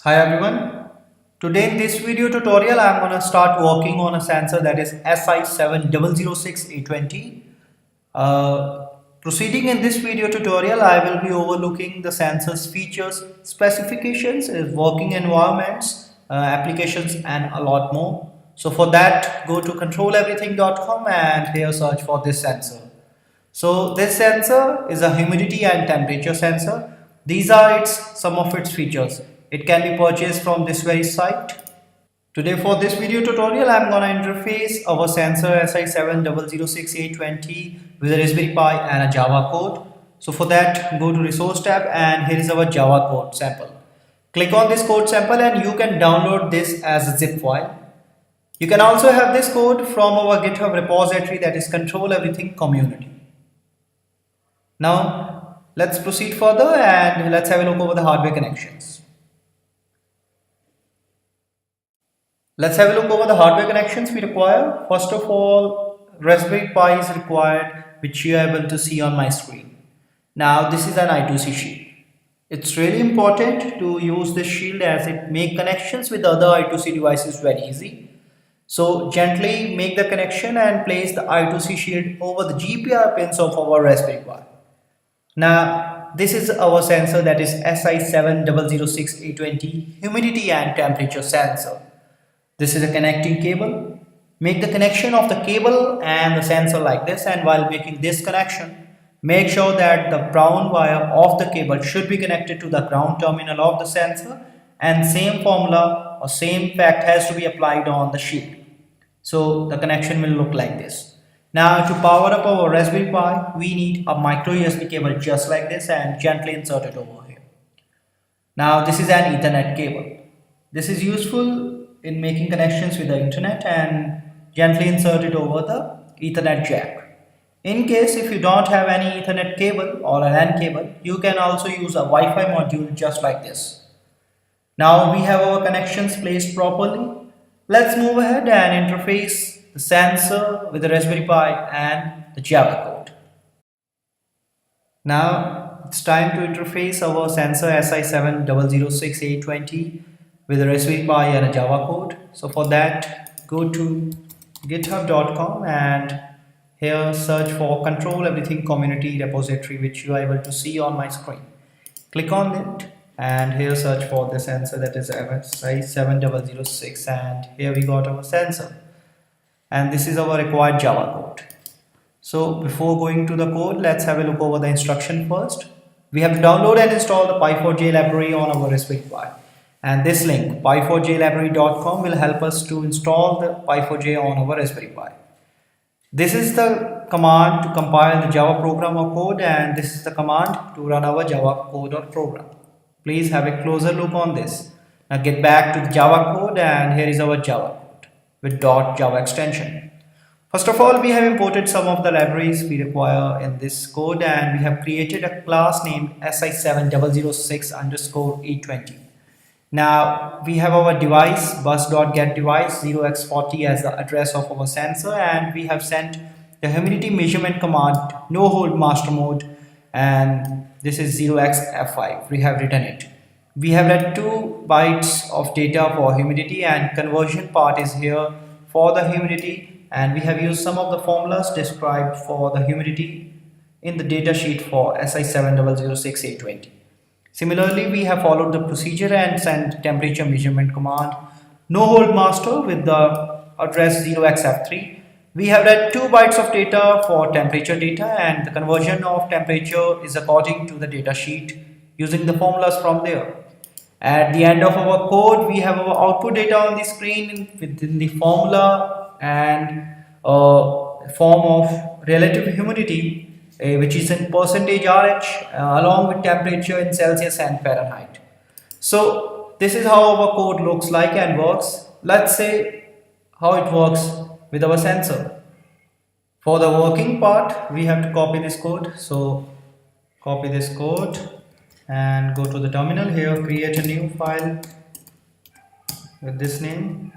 Hi everyone. Today in this video tutorial I'm going to start working on a sensor that is SI7006A20. Proceeding in this video tutorial I will be overlooking the sensor's features, specifications, working environments, applications and a lot more. So for that go to controleverything.com and here search for this sensor. So this sensor is a humidity and temperature sensor. These are some of its features. It can be purchased from this very site. Today for this video tutorial, I'm gonna interface our sensor SI7006A20 with a Raspberry Pi and a Java code. So for that, go to resource tab and here is our Java code sample. Click on this code sample and you can download this as a zip file. You can also have this code from our GitHub repository, that is Control Everything Community. Now let's proceed further and let's have a look over the hardware connections. Let's have a look over the hardware connections we require. First of all, Raspberry Pi is required, which you are able to see on my screen. Now this is an I2C shield. It's really important to use this shield as it makes connections with other I2C devices very easy. So gently make the connection and place the I2C shield over the GPR pins of our Raspberry Pi. Now this is our sensor, that is SI7006A20 humidity and temperature sensor. This is a connecting cable. Make the connection of the cable and the sensor like this, and while making this connection, make sure that the brown wire of the cable should be connected to the ground terminal of the sensor, and same formula or same fact has to be applied on the shield. So the connection will look like this. Now to power up our Raspberry Pi, we need a micro USB cable just like this and gently insert it over here. Now this is an Ethernet cable. This is useful in making connections with the internet and gently insert it over the Ethernet jack. In case if you don't have any Ethernet cable or a LAN cable, you can also use a Wi-Fi module just like this. Now we have our connections placed properly. Let's move ahead and interface the sensor with the Raspberry Pi and the Java code. Now it's time to interface our sensor SI7006A20 with a Raspberry Pi and a Java code. So for that, go to github.com and here search for Control Everything Community repository, which you are able to see on my screen. Click on it and here search for the sensor, that is SI7006, and here we got our sensor. And this is our required Java code. So before going to the code, let's have a look over the instruction first. We have to download and install the Pi4j library on our Raspberry Pi. And this link, pi4jlibrary.com, will help us to install the Pi4j on our Raspberry Pi. This is the command to compile the Java program or code, and this is the command to run our Java code or program. Please have a closer look on this. Now get back to the Java code, and here is our Java code with .java extension. First of all, we have imported some of the libraries we require in this code, and we have created a class named SI7006_A20. Now we have our device bus.getDevice 0x40 as the address of our sensor, and we have sent the humidity measurement command no hold master mode, and this is 0xF5. We have written it. We have read 2 bytes of data for humidity, and conversion part is here for the humidity, and we have used some of the formulas described for the humidity in the data sheet for SI7006A20. Similarly, we have followed the procedure and sent temperature measurement command no hold master with the address 0xF3. We have read 2 bytes of data for temperature data, and the conversion of temperature is according to the data sheet using the formulas from there. At the end of our code, we have our output data on the screen within the formula and form of relative humidity, which is in percentage RH, along with temperature in Celsius and Fahrenheit. So this is how our code looks like and works. Let's say how it works with our sensor. For the working part, we have to copy this code. So copy this code and go to the terminal. Here create a new file with this name.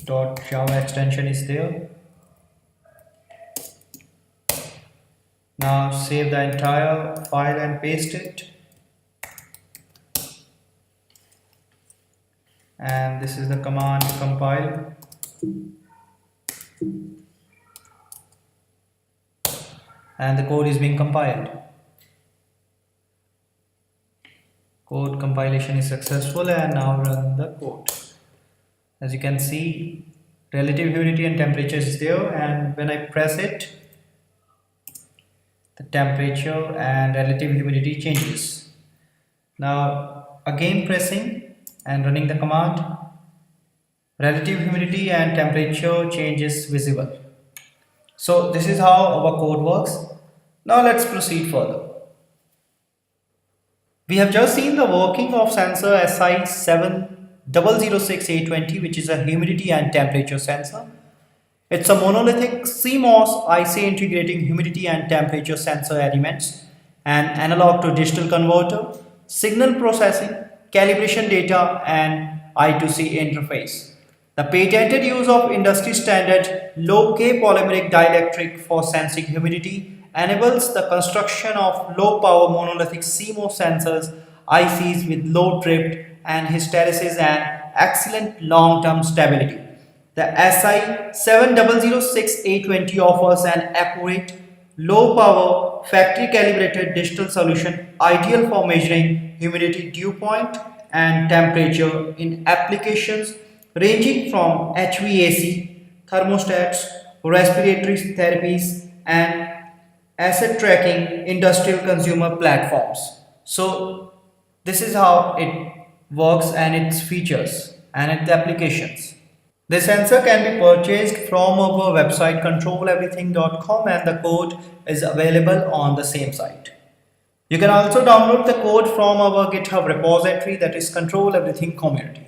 .java extension is there. Now save the entire file and paste it. and this is the command compile. And the code is being compiled. Code compilation is successful, and now run the code. As you can see, relative humidity and temperature is there, and when I press it, the temperature and relative humidity changes. Now again pressing and running the command, relative humidity and temperature changes visible. So this is how our code works. Now let's proceed further. We have just seen the working of sensor SI7006A20, which is a humidity and temperature sensor. It's a monolithic CMOS IC integrating humidity and temperature sensor elements, an analog to digital converter, signal processing, calibration data, and I2C interface. The patented use of industry standard low K polymeric dielectric for sensing humidity enables the construction of low power monolithic CMOS sensors ICs with low drift and hysteresis and excellent long term stability. The SI7006A20 offers an accurate, low power, factory calibrated digital solution ideal for measuring humidity dew point and temperature in applications ranging from HVAC, thermostats, respiratory therapies, and asset tracking industrial consumer platforms. So this is how it works and its features and its applications. The sensor can be purchased from our website controleverything.com, and the code is available on the same site. You can also download the code from our GitHub repository, that is Control Everything Community.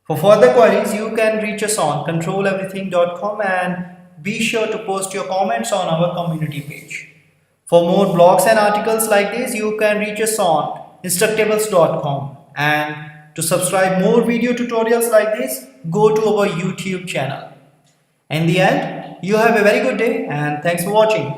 For further queries, you can reach us on controleverything.com, and be sure to post your comments on our community page. For more blogs and articles like this, you can reach us on instructables.com, and to subscribe more video tutorials like this, go to our YouTube channel. In the end, you have a very good day, and thanks for watching.